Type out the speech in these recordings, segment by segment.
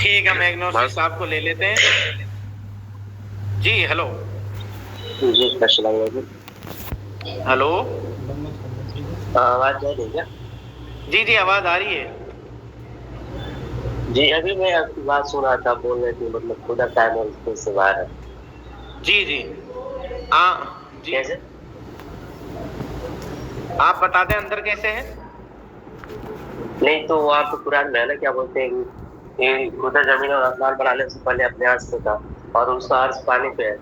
ٹھیک ہے، ہم ایگنوسٹک صاحب کو لے لیتے ہیں. جی ہیلو. جی السلام علیکم. ہلو. آواز جا رہی ہے کیا؟ جی جی آواز آ رہی ہے. جی ابھی میں آپ کی بات سن رہا تھا، بول رہے تھے مطلب خدا ٹائم اور اسپیس سے باہر ہے. جی جی جی کیسے؟ آپ بتا دیں اندر کیسے ہیں. نہیں تو وہاں پہ قرآن میں ہے نا، کیا بولتے ہیں کہ خدا زمین اور آسمان بنانے سے پہلے اپنے عرش پہ تھا اور اس کا عرش پانی پہ ہے.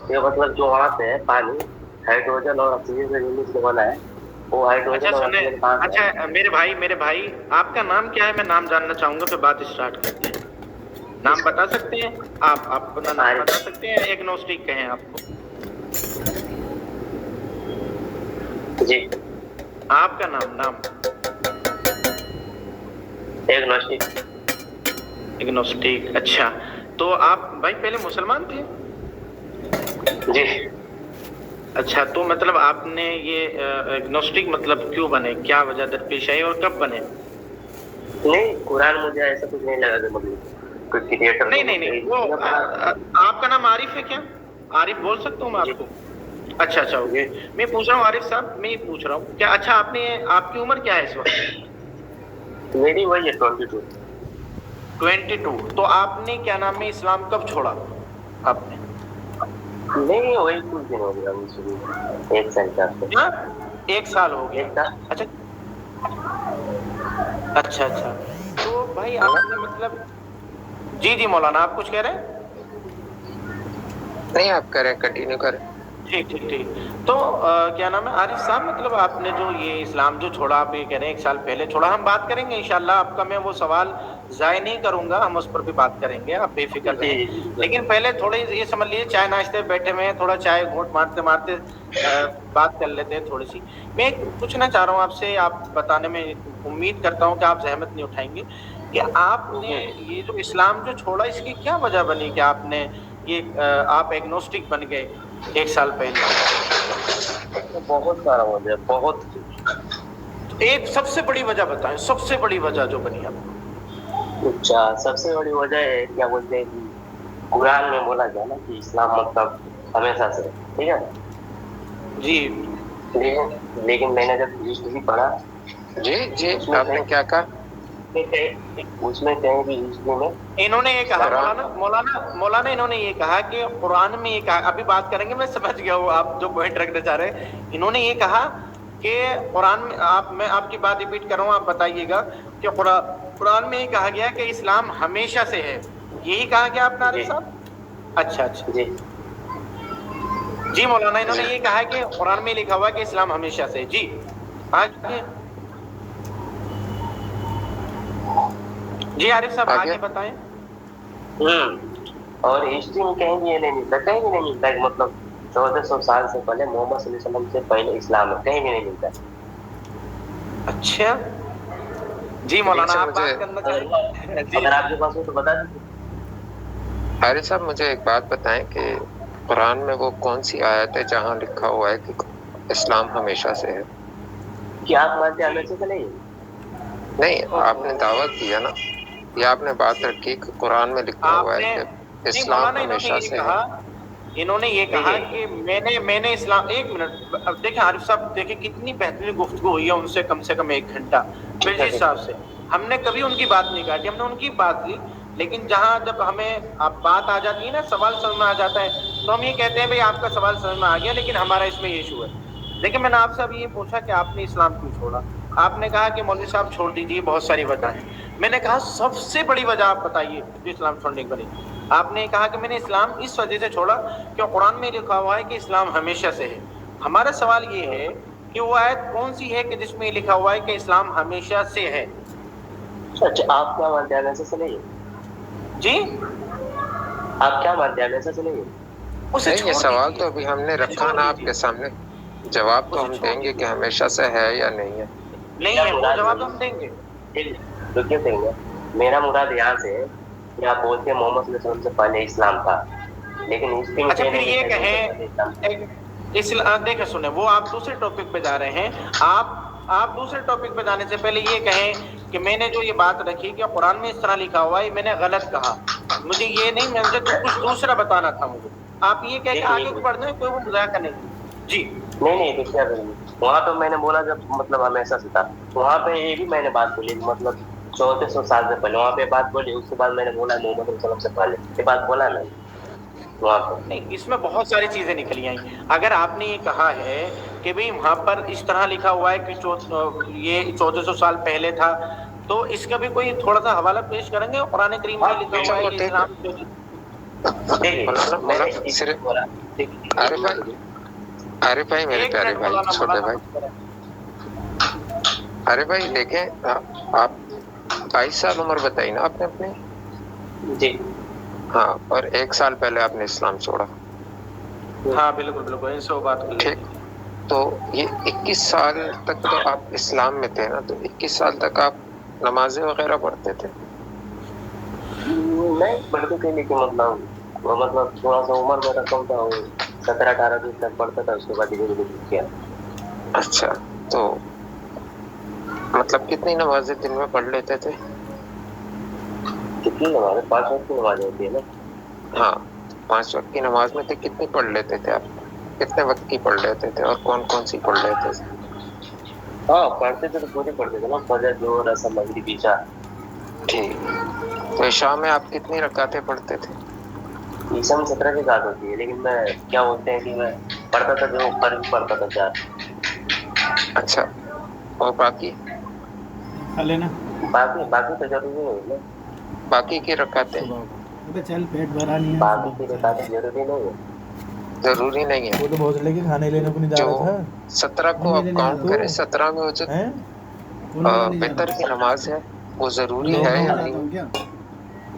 یہ مطلب جو وہاں پہ ہے پانی ہائیڈروجن اور آکسیجن سے مل کے بنا ہے. وہ اچھا ہائیڈروجن اور سنیں، آکسیجن کہاں سے ہے؟ اچھا میرے بھائی آپ کا نام کیا ہے؟ میں نام جاننا چاہوں گا، پھر بات اسٹارٹ کرتے ہیں. نام بتا سکتے ہیں آپ اپنا نام بتا عارف. سکتے ہیں؟ ایگنوسٹک کہیں آپ کو. جی آپ کا نام ایگنوسٹک. ایگنوسٹک. اچھا تو آپ بھائی پہلے مسلمان تھے؟ جی اچھا تو مطلب آپ نے یہ ایگنوسٹک مطلب کیوں بنے، کیا وجہ درپیش آئی اور کب بنے؟ نہیں قرآن مجھے ایسا کچھ نہیں لگا کہ مطلب کوئی کریٹر کو نہیں وہ آپ کا نام عارف ہے کیا؟ عارف بول سکتا ہوں میں جی آپ کو؟ اچھا جی اوکے. میں پوچھ رہا ہوں عارف صاحب، میں یہ پوچھ رہا ہوں کیا اچھا آپ کی عمر کیا ہے اس وقت؟ میری وہی ہے 22. 22. تو آپ نے کیا نام ہے اسلام کب چھوڑا آپ نے؟ نہیں وہی کچھ دن ہو گیا شروع. ایک سال کا. کیا 1 سال ہو گیا؟ ایک سال. اچھا تو بھائی آپ نے مطلب جی مولانا آپ کچھ کہہ رہے ہیں؟ نہیں آپ کریں، کنٹینیو کریں. ٹھیک. تو کیا نام ہے عارف صاحب، مطلب آپ نے جو یہ اسلام جو چھوڑا، آپ یہ کہہ رہے ہیں 1 سال پہلے چھوڑا. ہم بات کریں گے انشاءاللہ، آپ کا میں وہ سوال ضائع نہیں کروں گا، ہم اس پر بھی بات کریں گے، آپ بے فکر رہیں. لیکن پہلے تھوڑے یہ سمجھ لیجیے چائے ناشتے بیٹھے ہوئے ہیں، تھوڑا چائے گھونٹ مارتے بات کر لیتے ہیں تھوڑی سی. میں پوچھنا چاہ رہا ہوں آپ سے، آپ بتانے میں امید کرتا ہوں کہ آپ زحمت نہیں اٹھائیں گے کہ آپ نے یہ جو اسلام جو چھوڑا اس کی کیا وجہ بنی کہ آپ نے یہ آپ ایگنوسٹک بن گئے 1 سال پہلے؟ بہت سارا وجہ ہے، بہت. ایک سب سے بڑی وجہ بتائیں، سب سے بڑی وجہ جو بنی آپ کو. اچھا سب سے بڑی وجہ ہے کیا بولتے ہیں کہ قرآن میں بولا گیا نا کہ اسلام مطلب ہمیشہ سے، ٹھیک ہے. جی لیکن میں نے جب ہسٹری پڑھا جی آپ نے کیا کہا؟ اس میں کہیں بھی ہسٹری میں انہوں نے یہ کہا مولانا انہوں نے یہ کہا کہ قرآن میں یہ کہا، ابھی بات کریں گے، میں سمجھ گیا ہوں آپ جو پوائنٹ رکھنا چاہ رہے ہیں. انہوں نے یہ کہا کہ قرآن میں آپ کی بات ریپیٹ کر رہا ہوں، آپ بتائیے گا کہ قرآن میں یہ کہا گیا کہ اسلام ہمیشہ سے ہے، یہی کہا گیا آپ نے عارف جی صاحب؟ اچھا جی جی مولانا انہوں نے یہ کہا ہے کہ قرآن میں لکھا ہوا ہے کہ اسلام ہمیشہ سے. جی آگے. جی عارف صاحب آگے بتائیں. اور ہسٹری میں کہیں بھی یہ نہیں ملتا، کہیں بھی نہیں ملتا کہ مطلب 1400 سال سے پہلے محمد صلی اللہ علیہ وسلم سے پہلے اسلام ہے، کہیں بھی نہیں ملتا. اچھا جی مولانا آپ مجھے بات کرنا چاہیں گے؟ جی اگر آپ کے پاس ہو تو بتا دیجیے. حارث صاحب مجھے ایک بات بتائیں کہ قرآن میں وہ کون سی آیت ہے جہاں لکھا ہوا ہے کہ اسلام ہمیشہ سے ہے؟ کیا آپ مانتے ہیں ہمیشہ سے نہیں؟ نہیں آپ نے دعوت دیا نا، یہ آپ نے بات رکھی کہ قرآن میں لکھا آپ ہوا ہے نے کہ نہیں اسلام مولانا ہمیشہ سے ہے. انہوں نے یہ کہا دیکھیے کہ میں نے اسلام. 1 منٹ اب دیکھیں عارف صاحب، دیکھیں کتنی بہترین گفتگو ہوئی ہے ان سے کم 1 گھنٹہ بلجیت صاحب سے. ہم نے کبھی ان کی بات نہیں کاٹی، ہم نے ان کی بات لی. لیکن جہاں جب ہمیں اب بات آ جاتی ہے نا، سوال سمجھ میں آ جاتا ہے، تو ہم یہ کہتے ہیں بھائی آپ کا سوال سمجھ میں آ گیا لیکن ہمارا اس میں یہ ایشو ہے. لیکن میں نے آپ سے اب یہ پوچھا کہ آپ نے اسلام کیوں چھوڑا؟ آپ نے کہا کہ مولوی صاحب چھوڑ دیجیے، بہت ساری وجہ ہیں. میں نے کہا سب سے بڑی وجہ آپ بتائیے جو اسلام چھوڑنے کی بنی. آپ نے کہا کہ میں نے اسلام اس وجہ سے چھوڑا کہ قرآن میں لکھا ہوا ہے کہ اسلام ہمیشہ سے ہے. ہمارا سوال یہ ہے کہ وہ آیت کون سی ہے کہ جس میں یہ لکھا ہوا ہے کہ اسلام ہمیشہ سے ہے؟ اچھا آپ کیا مانتے ہیں ہمیشہ سے نہیں ہے؟ جی آپ کیا مانتے ہیں ہمیشہ سے نہیں ہے؟ اسے نہیں یہ چھوڑ سوال دیجیے، تو ابھی ہم نے رکھا چھوڑ نا آپ دیجیے، کے سامنے، جواب تو اسے ہم چھوڑ دیں گے کہ دیجیے. ہمیشہ سے ہے یا نہیں ہے. نہیں میرا ہے وہ مراد جواب تو ہم دیں گے. یہی رکیے دیں گے. میرا مراد یہاں سے ہے کہ آپ بولتے ہیں محمد صلی اللہ علیہ وسلم سے پہلے اسلام تھا، لیکن ہسٹری میں اچھا کہیں پھر نہیں یہ لکھا کہ ان سے پہلے اسلام تھا. کہیں دیکھیں سنیں، وہ آپ دوسرے ٹاپک پہ جا رہے ہیں. آپ دوسرے ٹاپک پہ جانے سے پہلے یہ کہیں کہ میں نے جو یہ بات رکھی کہ قرآن میں اس طرح لکھا ہوا ہے میں نے غلط کہا, مجھے یہ نہیں, مجھے کچھ دوسرا بتانا تھا مجھے. آپ یہ کہہ کے آگے بڑھ دیں, کوئی وہ مذاکرہ نہیں. جی نہیں دیکھیے وہاں تو میں نے بولا جب مطلب ہمیشہ سے تھا, وہاں پہ یہ بھی میں نے بات بولی مطلب 1400 سال سے پہلے وہاں پہ بات بولی, اس کے بعد میں نے بولا محمد صلی اللہ علیہ وسلم سے پہلے یہ بات بولا میں وہاں پہ. نہیں, اس میں بہت ساری چیزیں نکلی آئیں. اگر آپ نے یہ کہا ہے کہ بھئی وہاں پر اس طرح لکھا ہوا ہے کہ یہ 1400 سال پہلے تھا, تو اس کا بھی کوئی تھوڑا سا حوالہ پیش کریں گے؟ قرآن کریم میں لکھا ہوا ہے کہ اسلام عارف بھائی, میرے پیارے بھائی, چھوٹے بھائی, ارے بھائی دیکھیں, آپ 22 سال عمر بتائی نا آپ نے اپنی؟ جی ہاں, اور 1 سال پہلے آپ نے اسلام چھوڑا. ہاں بالکل بالکل, اس سے بات کر ٹھیک, تو یہ 21 سال تک تو آپ اسلام میں تھے نا, تو 21 سال تک آپ نمازیں وغیرہ پڑھتے تھے؟ نہیں پڑھتے تھے, لیکن مطلب تھوڑا سا عمر میرا کم تھا, 17-18 دن تک پڑھتا تھا, اس کے بعد دھیرے کیا. اچھا, تو مطلب کتنی نمازیں دن میں پڑھ لیتے تھے؟ کتنی نمازیں؟ 5 وقت کی نماز ہوتی ہے نا. ہاں, 5 وقت کی نماز میں سے کتنی پڑھ لیتے تھے آپ؟ کتنے وقت کی پڑھ لیتے تھے, اور کون کون سی پڑھ لیتے تھے؟ ہاں پڑھتے تھے تو پوری پڑھتے تھے نا, فجر ظہر عصر مغرب عشاء. ٹھیک, تو عشاء میں آپ کتنی رکعتیں پڑھتے تھے؟ عشاء میں 17 کی رکعت ہوتی ہے, لیکن میں کیا بولتے ہیں کہ میں پڑھتا تھا جو اوپر بھی پڑھتا تھا 4. اچھا, اور باقی باقی تو ضروری نہیں ہے. باقی کی رکعتیں چل پیٹ بھرا نہیں ہے, باقی کی رکعتیں ضروری نہیں ہے. ضروری نہیں ہے. وہ تو بھوسلے کے کھانے لینے کو نہیں جا جو رہا تھا. 17 کو آپ کاؤنٹ کریں, 17 میں جو وتر کی نماز ہے وہ ضروری ہے یا نہیں؟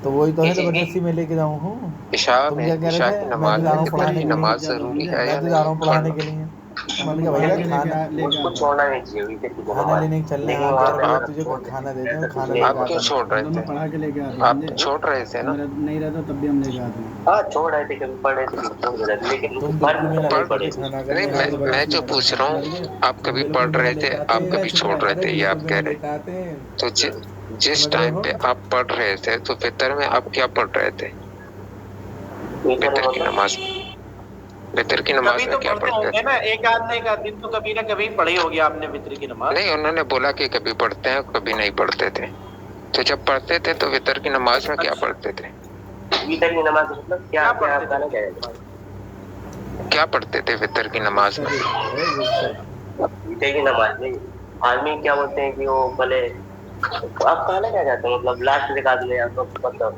تو وہی تو ہے زبردستی میں لے کے جاؤں ہوں. عشاء تم میں, کیا کہہ رہے عشاء تھے؟ کی میں نماز تو جا میں رہا ہوں وتر پڑھانے کی کے لیے, نماز ضروری ہے میں یا تو جا رہا ہوں نہیں پڑھانے پڑھنا؟ کے لیے. میں نے کہا بھیا اس کو چھوڑنا نہیں چاہیے وتر کی کھانا نماز, لینے چلنے, لیکن ہاں وہاں کہہ پہ رہے اگر تجھے چھوڑ کھانا دے دیتے دیں, ہیں کھانا تو لے کے آپ کیوں آتا چھوڑ رہے تھے؟ پڑھا کے لے کے آپ چھوڑ رہے تھے نا؟ نہیں رہتا تب بھی ہم لے کے آتے ہیں. ہاں چھوڑ رہے تھے, کبھی پڑھ رہے تھے, کبھی چھوڑ رہے تھے, لیکن تم ہر بالکل بھی نہ نہیں لیتے پڑھے تھے تھے. کھانا, نہیں, میں جو پوچھ رہا ہوں, آپ کبھی پڑھ رہے تھے, آپ کبھی چھوڑ رہے تھے, یہ آپ کہہ رہے. تو جس ٹائم پہ آپ پڑھ رہے تھے تو وتر میں آپ کیا پڑھ رہے تھے؟ وتر کی نماز, وتر کی نماز کبھی میں تو کیا پڑھتے پڑھتے ہوں گے تھے؟ نا, ایک آدھ دن تو کبھی نہ کبھی پڑھی ہوگی آپ نے وتر کی نماز. نہیں, انہوں نے بولا کہ کبھی پڑھتے ہیں, کبھی نہیں پڑھتے تھے. تو جب پڑھتے تھے تو وتر کی نماز میں کیا پڑھتے تھے؟ وتر کی نماز مطلب کیا پڑھتے آپ تھے؟ کیا پڑھتے تھے وتر کی نماز میں؟ وتر کی نماز میں آدمی کیا بولتے ہیں کہ وہ پہلے آپ کہنا کیا چاہتے ہیں, مطلب لاسٹ رکعت میں آپ مطلب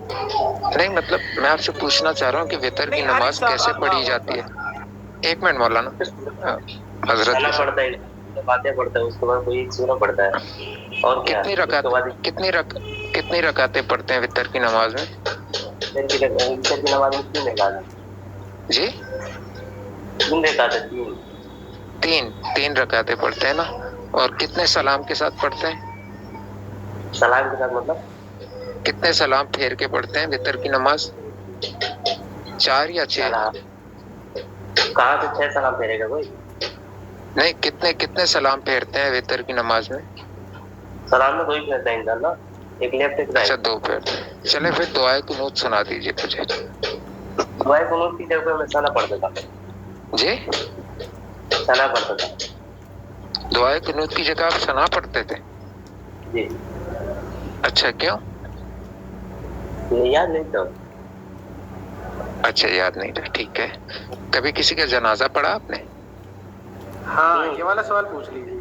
نہیں, مطلب میں آپ سے پوچھنا چاہ رہا ہوں کہ وتر کی نہیں عارف نماز کیسے صاحب, پڑھی جاتی ہے؟ 1 منٹ مولانا, حضرت کھانا پڑتا ہے, باتیں پڑتا ہے, اس کے بعد کوئی ایک سورہ پڑتا ہے, اور کیا اس کے بعد کتنی رکعتیں پڑھتے ہیں وتر کی نماز میں؟ وتر کی نماز میں 3 رکعت ہے. جی 3 رکعت ہے, 3 رکعتیں پڑھتے ہیں نا, اور کتنے سلام کے ساتھ پڑھتے ہیں؟ سلام کے ساتھ مطلب کتنے سلام پھیر کے پڑھتے ہیں وتر کی نماز؟ 4 یا 6؟ کہاں سے 6 سلام پھیرے گا کوئی؟ نہیں, کتنے سلام پھیرتے ہیں وتر کی نماز میں؟ سلام میں 2 ہی پھیرتا ہے انشاءاللہ, ایک لیفٹ ایک رائٹ. اچھا, 2 پھیرتے ہیں. چلے پھر دعائے قنوت سنا دیجیے مجھے. دعائے قنوت کی جگہ میں ثنا پڑھتا تھا. جی, ثنا پڑھتا تھا. دعائے قنوت کی جگہ آپ ثنا پڑھتے تھے؟ جی. اچھا, کیوں؟ یاد نہیں تو. اچھا, یاد نہیں تھا, ٹھیک ہے. کبھی کسی کا جنازہ پڑھا آپ نے؟ ہاں, یہ والا سوال پوچھ لیجیے.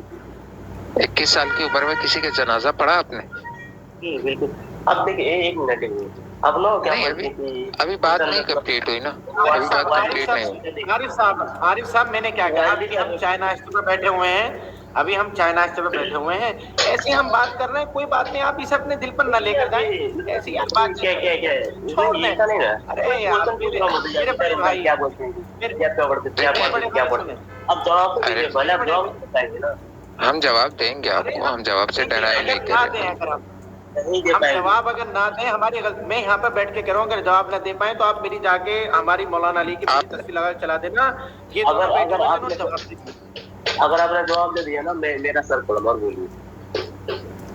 21 سال کی عمر میں کسی کا جنازہ پڑھا آپ نے؟ جی بالکل. اب دیکھیں 1 منٹ, اب نو کیا نہیں, ابھی بات نہیں کمپلیٹ ہوئی نا, ابھی بات کمپلیٹ نہیں ہوئی. عارف صاحب میں نے کیا کہا, ابھی ہم چائے ناشتے پہ بیٹھے ہوئے ہیں, ایسے ہم بات کر رہے ہیں, کوئی بات نہیں, آپ اسے اپنے دل پر نہ لے کر جائیں, ایسے ہی آپ بات چھوڑ دیں. ارے یار میرے بڑے بھائی, کیا بولتے ہیں, کیا پڑھتے ہیں, اب جواب تو دیجیے پہلے, اب جواب بتائیں گے نا. ہم جواب دیں گے آپ کو, ہم جواب سے ڈرائی نہیں کر رہے. ہم جواب اگر نہ دیں ہماری میں یہاں پہ بیٹھ کے کہہ رہا ہوں, اگر جواب نہ دے پائیں تو آپ میری جا کے ہماری مولانا علی کی میری تصویر لگا چلا دینا, یہ دونوں بیٹھے ہوئے ہیں, جواب دیں. اگر آپ نے جواب دے دیا نا, میرا سر کھڑا اور بولیے.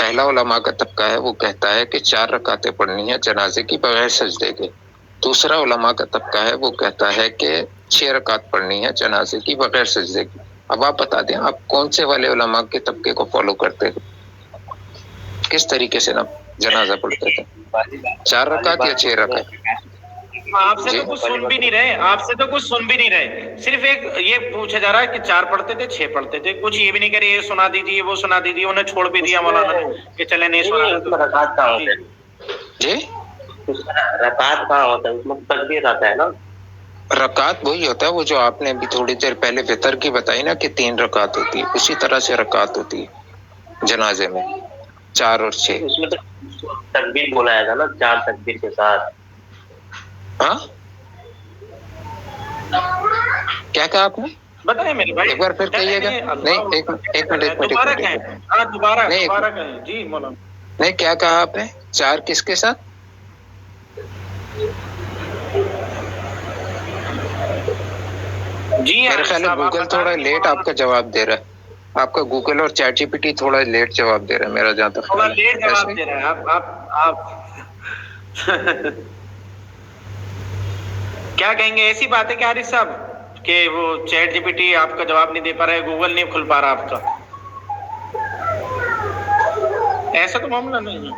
پہلا علماء کا طبقہ ہے وہ کہتا ہے کہ 4 رکعتیں پڑھنی ہیں جنازے کی بغیر سجدے کے. دوسرا علماء کا طبقہ ہے وہ کہتا ہے کہ 6 رکعت پڑھنی ہے جنازے کی بغیر سجدے کی. اب آپ بتا دیں آپ کون سے والے علماء کے طبقے کو فالو کرتے ہیں؟ کس طریقے سے نا جنازہ پڑھتے تھے؟ 4 رکعت یا 6 رکعت؟ آپ سے تو کچھ سن بھی نہیں رہے، آپ سے تو کچھ سن بھی نہیں رہے. صرف ایک یہ پوچھا جا رہا ہے کہ 4 پڑھتے تھے 6 پڑھتے تھے. کچھ یہ بھی نہیں کرے یہ سنا دیجیے وہ سنا دیجیے. انہیں چھوڑ بھی دیا مولانا نے کہ چلے نہیں سنا. رکعت کہاں ہوتا ہے؟ جی رکعت کہاں ہوتا ہے؟ اس میں تکبیر آتا ہے نا. رکعت وہی ہوتا ہے وہ جو آپ نے ابھی تھوڑی دیر پہلے وطر کی بتائی نا کہ 3 رکعت ہوتی ہے، اسی طرح سے رکعت ہوتی ہے جنازے میں 4 اور 6. اس میں تو تکبیر بولا گا نا 4 تکبیر کے ساتھ. ہاں کیا کہا آپ نے؟ بتائیں میرے بھائی ایک بار پھر کہیے گا. نہیں ایک منٹ دوبارہ کہیں. ہاں دوبارہ کہیں. جی مولانا نہیں کیا کہا آپ نے؟ 4 کس کے ساتھ؟ جی میرے خیال ہے گوگل تھوڑا لیٹ آپ کا جواب دے رہا ہے. آپ کا گوگل اور چیٹ جی پی ٹی تھوڑا لیٹ جواب دے رہا ہے میرا جہاں تک تھوڑا خیال ہے. لیٹ جواب دے رہے ہیں آپ کیا کہیں گے؟ ایسی بات ہے کہ حارث صاحب کہ وہ چیٹ جی پی ٹی آپ کا جواب نہیں دے پا رہا ہے، گوگل نہیں کھل پا رہا آپ کا؟ ایسا تو معاملہ نہیں ہے.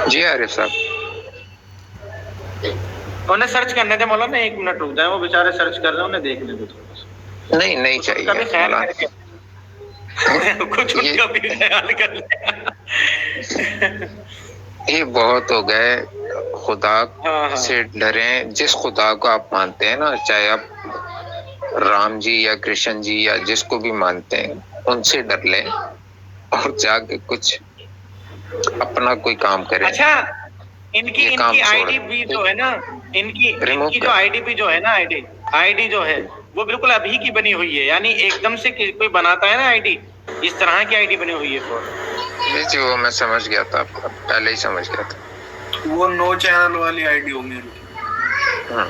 جی عارف صاحب انہیں سرچ کرنے دے مولانا. 1 منٹ رک جائیں، وہ بیچارے سرچ کر رہے ہیں، انہیں دیکھنے دو تھوڑا سا. نہیں کچھ کا بھی چاہیے خیال کر کے کچھ ان کا بھی خیال کر لیں. یہ بہت ہو گئے. خدا سے ڈریں. جس خدا کو آپ مانتے ہیں نا، چاہے آپ رام جی یا کرشن جی یا جس کو بھی مانتے ہیں، ان سے ڈر لیں اور جا کے کچھ اپنا کوئی کام کریں. اچھا ان کی آئی ڈی بھی جو ہے نا، ان کی جو آئی ڈی بھی جو ہے نا، آئی ڈی جو ہے وہ بالکل ابھی کی بنی ہوئی ہے. یعنی ایک دم سے کوئی بناتا ہے نا آئی ڈی، اس طرح کی آئی ڈی بنی ہوئی ہے. جی وہ میں سمجھ گیا تھا، پہلے ہی سمجھ گیا تھا. وہ 9 چینل والی آئی ڈی ہوگی. ہاں